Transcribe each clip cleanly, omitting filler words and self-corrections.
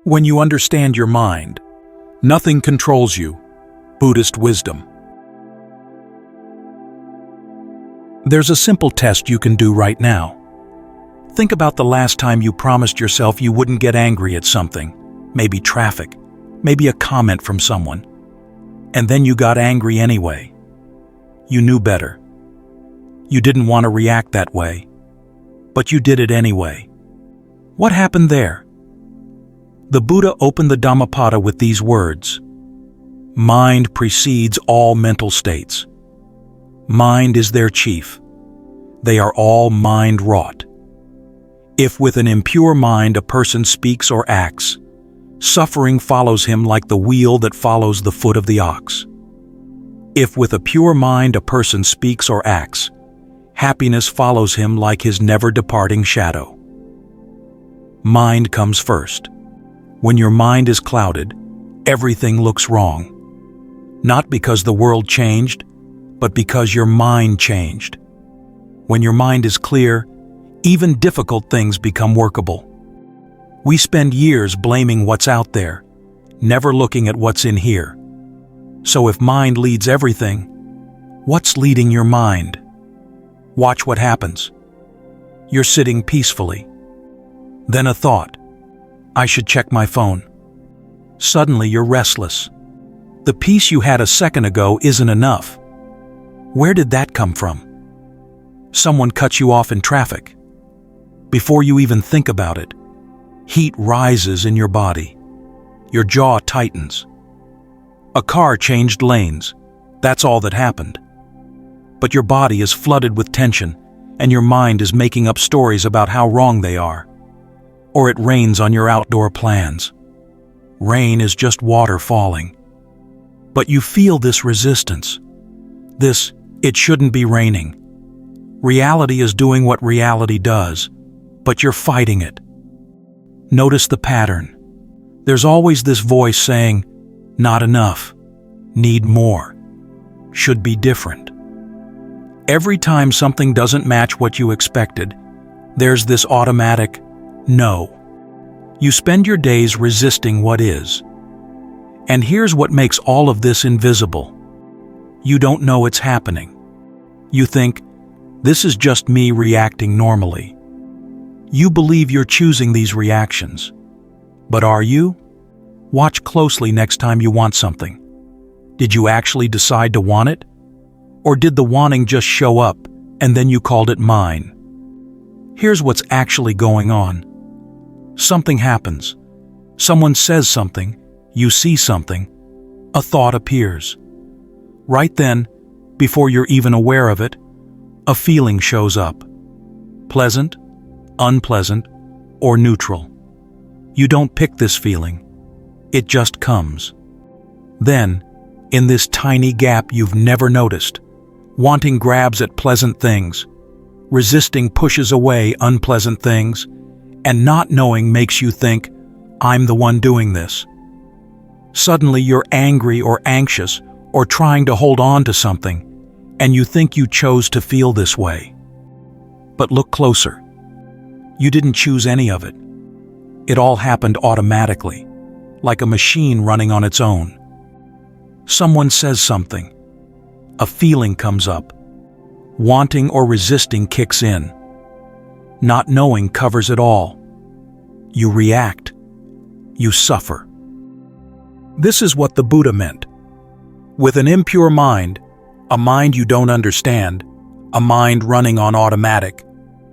When you understand your mind, nothing controls you. Buddhist wisdom. There's a simple test you can do right now. Think about the last time you promised yourself you wouldn't get angry at something, maybe traffic, maybe a comment from someone, and then you got angry anyway. You knew better. You didn't want to react that way, but you did it anyway. What happened there? The Buddha opened the Dhammapada with these words: mind precedes all mental states. Mind is their chief. They are all mind-wrought. If with an impure mind a person speaks or acts, suffering follows him like the wheel that follows the foot of the ox. If with a pure mind a person speaks or acts, happiness follows him like his never-departing shadow. Mind comes first. When your mind is clouded, everything looks wrong. Not because the world changed, but because your mind changed. When your mind is clear, even difficult things become workable. We spend years blaming what's out there, never looking at what's in here. So if mind leads everything, what's leading your mind? Watch what happens. You're sitting peacefully. Then a thought: I should check my phone. Suddenly you're restless. The peace you had a second ago isn't enough. Where did that come from? Someone cuts you off in traffic. Before you even think about it, heat rises in your body. Your jaw tightens. A car changed lanes. That's all that happened. But your body is flooded with tension, and your mind is making up stories about how wrong they are. Or it rains on your outdoor plans. Rain is just water falling. But you feel this resistance. This, it shouldn't be raining. Reality is doing what reality does, but you're fighting it. Notice the pattern. There's always this voice saying, not enough, need more, should be different. Every time something doesn't match what you expected, there's this automatic no. You spend your days resisting what is. And here's what makes all of this invisible. You don't know it's happening. You think, this is just me reacting normally. You believe you're choosing these reactions. But are you? Watch closely next time you want something. Did you actually decide to want it? Or did the wanting just show up, and then you called it mine? Here's what's actually going on. Something happens. Someone says something, you see something, a thought appears. Right then, before you're even aware of it, a feeling shows up. Pleasant, unpleasant, or neutral. You don't pick this feeling. It just comes. Then, in this tiny gap you've never noticed, wanting grabs at pleasant things, resisting pushes away unpleasant things, and not knowing makes you think, I'm the one doing this. Suddenly you're angry or anxious or trying to hold on to something, and you think you chose to feel this way. But look closer. You didn't choose any of it. It all happened automatically, like a machine running on its own. Someone says something. A feeling comes up. Wanting or resisting kicks in. Not knowing covers it all. You react. You suffer. This is what the Buddha meant. With an impure mind, a mind you don't understand, a mind running on automatic,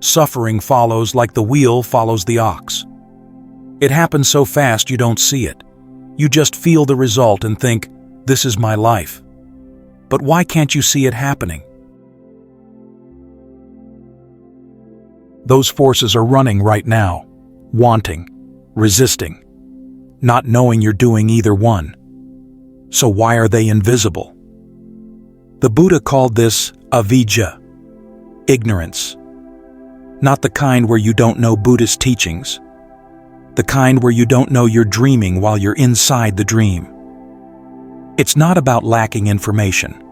suffering follows like the wheel follows the ox. It happens so fast you don't see it. You just feel the result and think, this is my life. But why can't you see it happening? Those forces are running right now, wanting, resisting, not knowing you're doing either one. So why are they invisible? The Buddha called this avijja, ignorance. Not the kind where you don't know Buddhist teachings. The kind where you don't know you're dreaming while you're inside the dream. It's not about lacking information.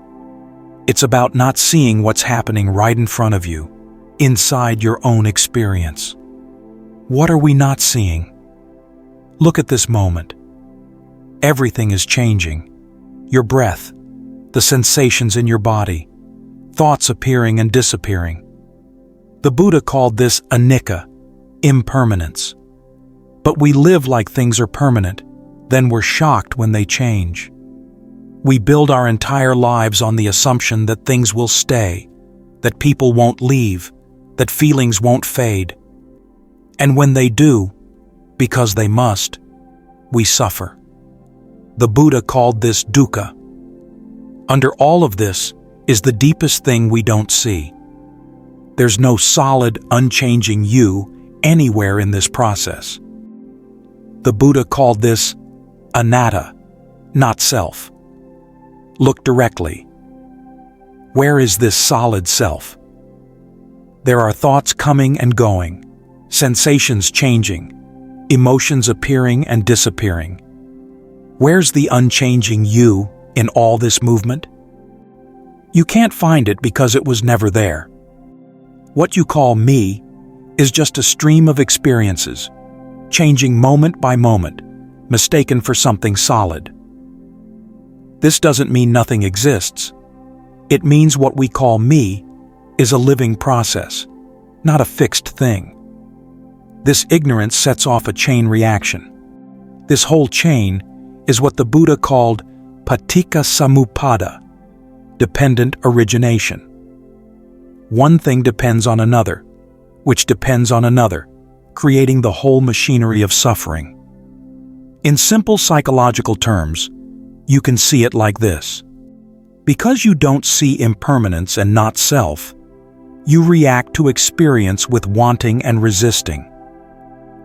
It's about not seeing what's happening right in front of you, inside your own experience. What are we not seeing? Look at this moment. Everything is changing. Your breath, the sensations in your body, thoughts appearing and disappearing. The Buddha called this anicca, impermanence. But we live like things are permanent, then we're shocked when they change. We build our entire lives on the assumption that things will stay, that people won't leave, that feelings won't fade. And when they do, because they must, we suffer. The Buddha called this dukkha. Under all of this is the deepest thing we don't see. There's no solid, unchanging you anywhere in this process. The Buddha called this anatta, not self. Look directly. Where is this solid self? There are thoughts coming and going, sensations changing, emotions appearing and disappearing. Where's the unchanging you in all this movement? You can't find it because it was never there. What you call me is just a stream of experiences, changing moment by moment, mistaken for something solid. This doesn't mean nothing exists. It means what we call me is a living process, not a fixed thing. This ignorance sets off a chain reaction. This whole chain is what the Buddha called paticca samuppada, dependent origination. One thing depends on another, which depends on another, creating the whole machinery of suffering. In simple psychological terms, you can see it like this. Because you don't see impermanence and not self, you react to experience with wanting and resisting.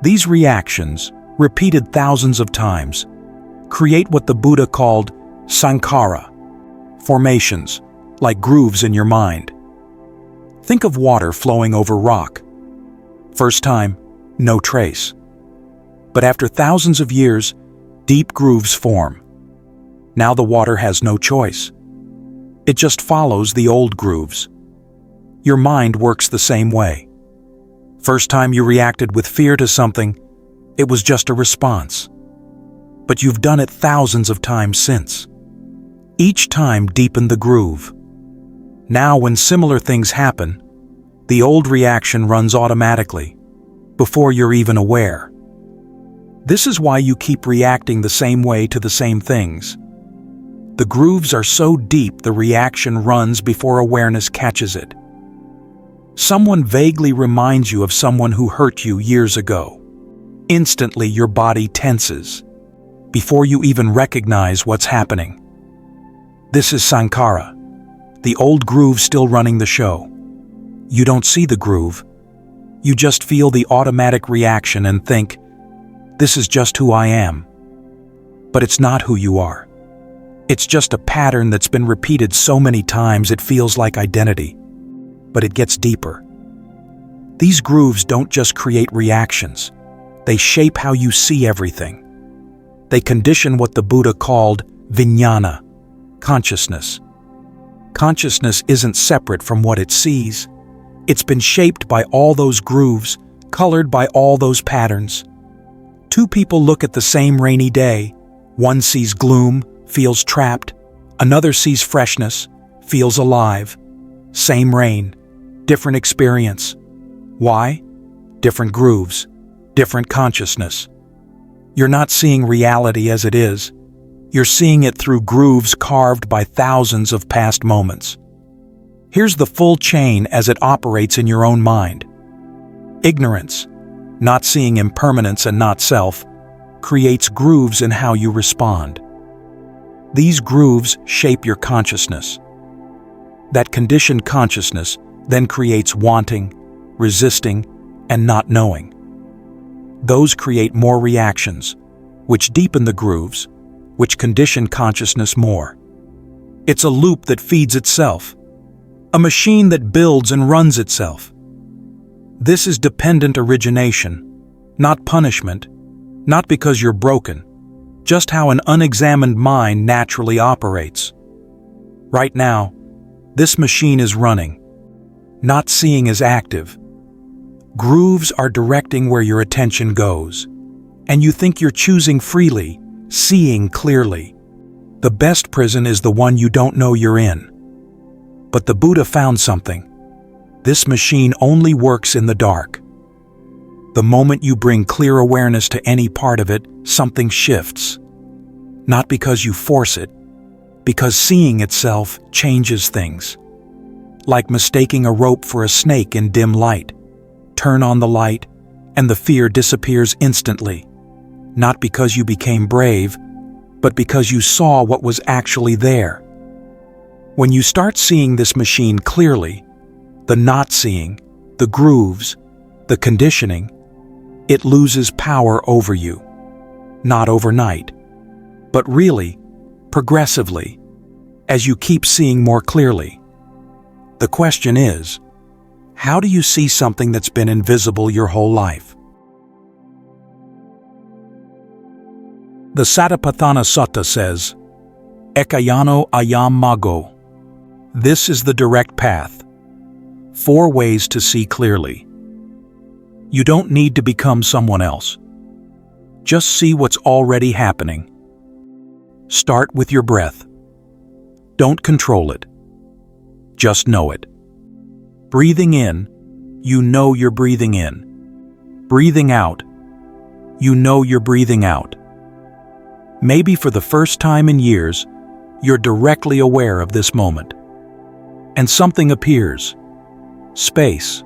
These reactions, repeated thousands of times, create what the Buddha called sankhara, formations, like grooves in your mind. Think of water flowing over rock. First time, no trace. But after thousands of years, deep grooves form. Now the water has no choice. It just follows the old grooves. Your mind works the same way. First time you reacted with fear to something, it was just a response. But you've done it thousands of times since. Each time deepened the groove. Now when similar things happen, the old reaction runs automatically, before you're even aware. This is why you keep reacting the same way to the same things. The grooves are so deep the reaction runs before awareness catches it. Someone vaguely reminds you of someone who hurt you years ago. Instantly your body tenses, before you even recognize what's happening. This is sankhara, the old groove still running the show. You don't see the groove. You just feel the automatic reaction and think, this is just who I am. But it's not who you are. It's just a pattern that's been repeated so many times it feels like identity. But it gets deeper. These grooves don't just create reactions. They shape how you see everything. They condition what the Buddha called vijnana, consciousness. Consciousness isn't separate from what it sees. It's been shaped by all those grooves, colored by all those patterns. Two people look at the same rainy day. One sees gloom, feels trapped. Another sees freshness, feels alive. Same rain, different experience. Why? Different grooves, different consciousness. You're not seeing reality as it is. You're seeing it through grooves carved by thousands of past moments. Here's the full chain as it operates in your own mind. Ignorance, not seeing impermanence and not self, creates grooves in how you respond. These grooves shape your consciousness. That conditioned consciousness then creates wanting, resisting, and not knowing. Those create more reactions, which deepen the grooves, which condition consciousness more. It's a loop that feeds itself, a machine that builds and runs itself. This is dependent origination, not punishment, not because you're broken, just how an unexamined mind naturally operates. Right now, this machine is running. Not seeing is active. Grooves are directing where your attention goes. And you think you're choosing freely, seeing clearly. The best prison is the one you don't know you're in. But the Buddha found something. This machine only works in the dark. The moment you bring clear awareness to any part of it, something shifts. Not because you force it, because seeing itself changes things. Like mistaking a rope for a snake in dim light. Turn on the light, and the fear disappears instantly. Not because you became brave, but because you saw what was actually there. When you start seeing this machine clearly, the not seeing, the grooves, the conditioning, it loses power over you. Not overnight, but really, progressively, as you keep seeing more clearly. The question is, how do you see something that's been invisible your whole life? The Satipatthana Sutta says, Ekayano ayam mago. This is the direct path. 4 ways to see clearly. You don't need to become someone else. Just see what's already happening. Start with your breath. Don't control it. Just know it. Breathing in, you know you're breathing in. Breathing out, you know you're breathing out. Maybe for the first time in years, you're directly aware of this moment. And something appears. Space.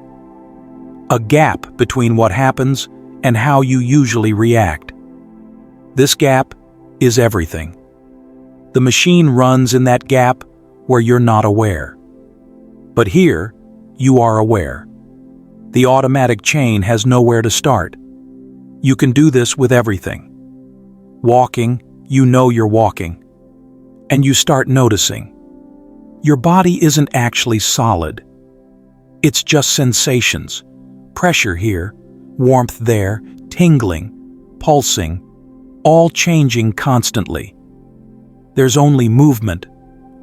A gap between what happens and how you usually react. This gap is everything. The machine runs in that gap where you're not aware. But here, you are aware. The automatic chain has nowhere to start. You can do this with everything. Walking, you know you're walking. And you start noticing. Your body isn't actually solid. It's just sensations. Pressure here, warmth there, tingling, pulsing, all changing constantly. There's only movement,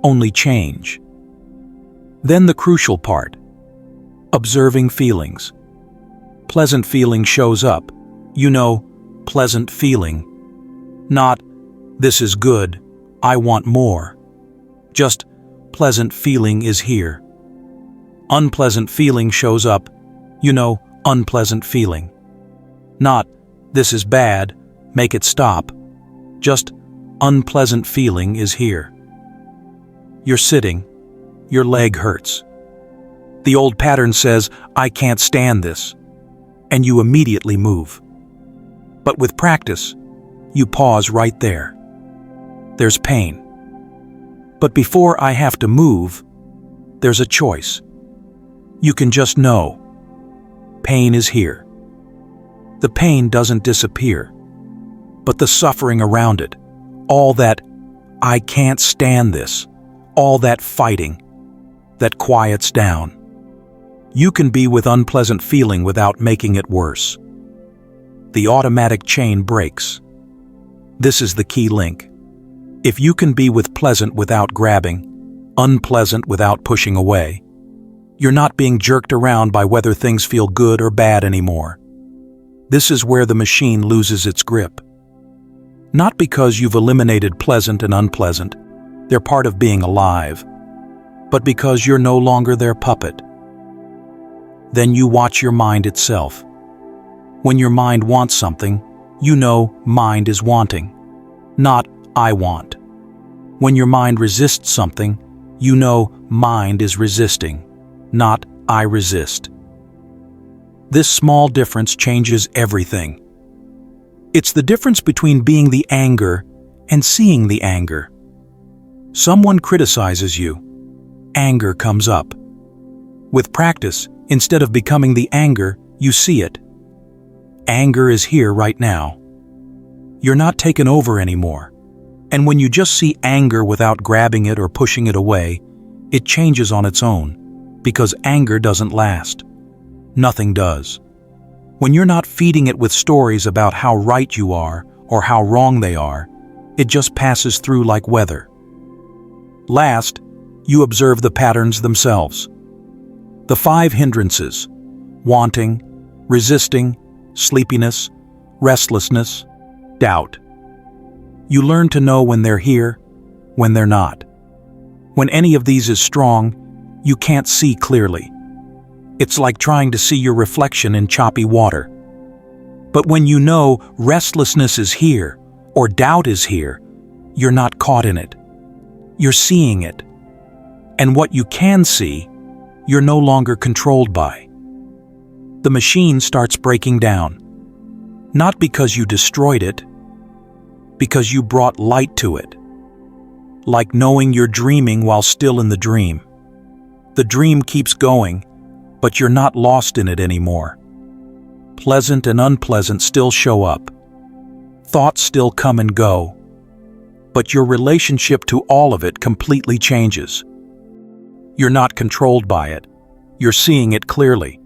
only change. Then the crucial part. Observing feelings. Pleasant feeling shows up. You know, pleasant feeling. Not, this is good, I want more. Just, pleasant feeling is here. Unpleasant feeling shows up. You know, unpleasant feeling. Not, this is bad, make it stop. Just, unpleasant feeling is here. You're sitting. Your leg hurts. The old pattern says, I can't stand this. And you immediately move. But with practice, you pause right there. There's pain. But before I have to move, there's a choice. You can just know. Pain is here. The pain doesn't disappear, but the suffering around it, all that, I can't stand this, all that fighting, that quiets down. You can be with unpleasant feeling without making it worse. The automatic chain breaks. This is the key link. If you can be with pleasant without grabbing, unpleasant without pushing away, you're not being jerked around by whether things feel good or bad anymore. This is where the machine loses its grip. Not because you've eliminated pleasant and unpleasant, they're part of being alive, but because you're no longer their puppet. Then you watch your mind itself. When your mind wants something, you know mind is wanting, not I want. When your mind resists something, you know mind is resisting, not I resist. This small difference changes everything. It's the difference between being the anger and seeing the anger. Someone criticizes you. Anger comes up. With practice, instead of becoming the anger, you see it. Anger is here right now. You're not taken over anymore. And when you just see anger without grabbing it or pushing it away, it changes on its own, because anger doesn't last. Nothing does. When you're not feeding it with stories about how right you are or how wrong they are, it just passes through like weather. Last, you observe the patterns themselves. The 5 hindrances, wanting, resisting, sleepiness, restlessness, doubt. You learn to know when they're here, when they're not. When any of these is strong, you can't see clearly. It's like trying to see your reflection in choppy water. But when you know restlessness is here, or doubt is here, you're not caught in it. You're seeing it. And what you can see, you're no longer controlled by. The machine starts breaking down. Not because you destroyed it, because you brought light to it. Like knowing you're dreaming while still in the dream. The dream keeps going, but you're not lost in it anymore. Pleasant and unpleasant still show up. Thoughts still come and go. But your relationship to all of it completely changes. You're not controlled by it. You're seeing it clearly.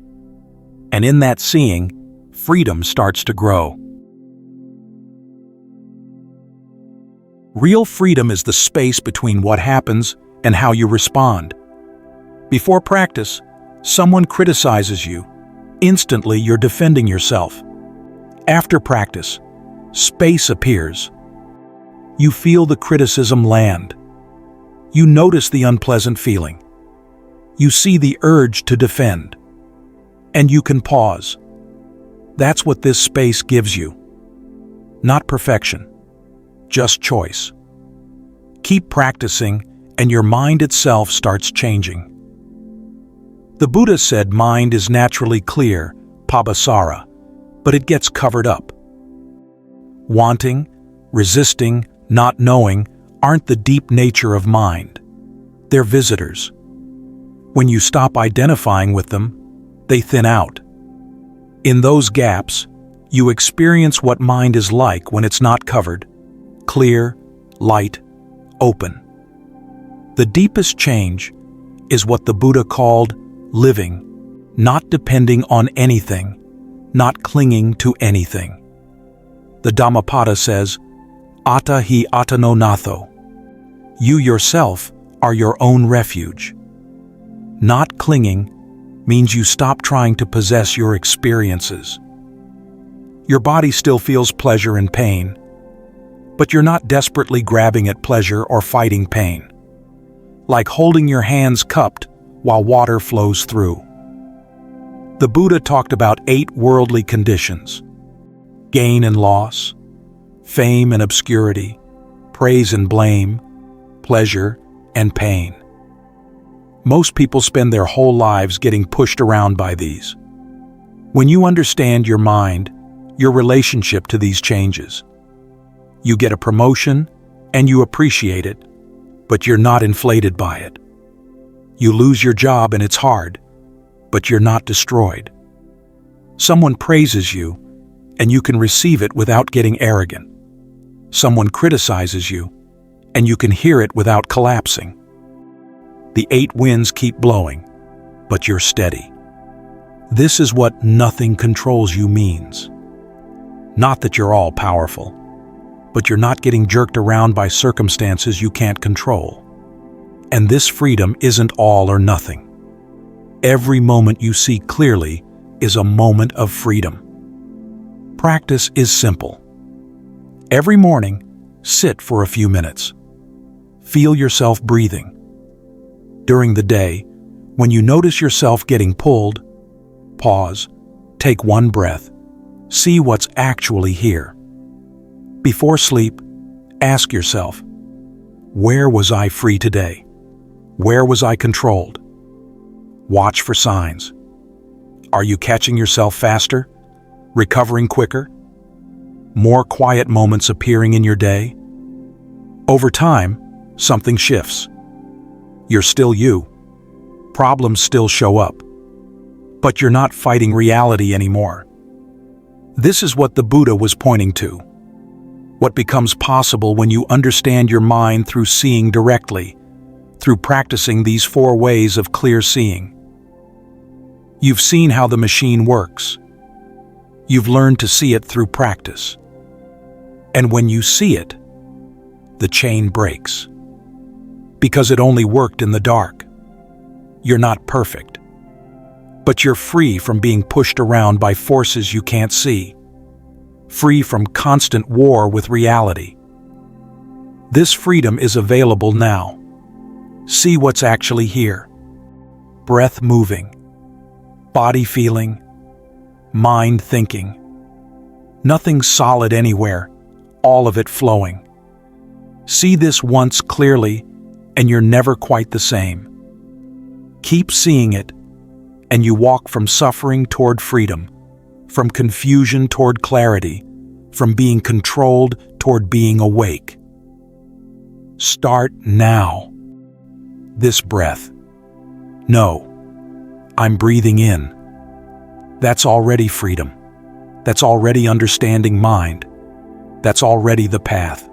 And in that seeing, freedom starts to grow. Real freedom is the space between what happens and how you respond. Before practice, someone criticizes you. Instantly, you're defending yourself. After practice, space appears. You feel the criticism land. You notice the unpleasant feeling. You see the urge to defend. And you can pause. That's what this space gives you. Not perfection, just choice. Keep practicing, and your mind itself starts changing. The Buddha said mind is naturally clear, pabhasara, but it gets covered up. Wanting, resisting, not knowing aren't the deep nature of mind. They're visitors. When you stop identifying with them, they thin out. In those gaps, you experience what mind is like when it's not covered, clear, light, open. The deepest change is what the Buddha called living, not depending on anything, not clinging to anything. The Dhammapada says, Atta hi atano natho. You yourself are your own refuge. Not clinging means you stop trying to possess your experiences. Your body still feels pleasure and pain, but you're not desperately grabbing at pleasure or fighting pain. Like holding your hands cupped while water flows through. The Buddha talked about 8 worldly conditions: gain and loss, fame and obscurity, praise and blame, pleasure and pain. Most people spend their whole lives getting pushed around by these. When you understand your mind, your relationship to these changes. You get a promotion and you appreciate it, but you're not inflated by it. You lose your job and it's hard, but you're not destroyed. Someone praises you and you can receive it without getting arrogant. Someone criticizes you and you can hear it without collapsing. The 8 winds keep blowing, but you're steady. This is what nothing controls you means. Not that you're all powerful, but you're not getting jerked around by circumstances you can't control. And this freedom isn't all or nothing. Every moment you see clearly is a moment of freedom. Practice is simple. Every morning, sit for a few minutes. Feel yourself breathing. During the day, when you notice yourself getting pulled, pause, take one breath, see what's actually here. Before sleep, ask yourself, where was I free today? Where was I controlled? Watch for signs. Are you catching yourself faster? Recovering quicker? More quiet moments appearing in your day? Over time, something shifts. You're still you. Problems still show up. But you're not fighting reality anymore. This is what the Buddha was pointing to. What becomes possible when you understand your mind through seeing directly, through practicing these 4 ways of clear seeing. You've seen how the machine works. You've learned to see it through practice. And when you see it, the chain breaks. Because it only worked in the dark. You're not perfect. But you're free from being pushed around by forces you can't see. free from constant war with reality. This freedom is available now. See what's actually here. Breath moving, body feeling, mind thinking. Nothing solid anywhere, all of it flowing. See this once clearly, and you're never quite the same. Keep seeing it, and you walk from suffering toward freedom, from confusion toward clarity, from being controlled toward being awake. Start now. This breath. No, I'm breathing in. That's already freedom. That's already understanding mind. That's already the path.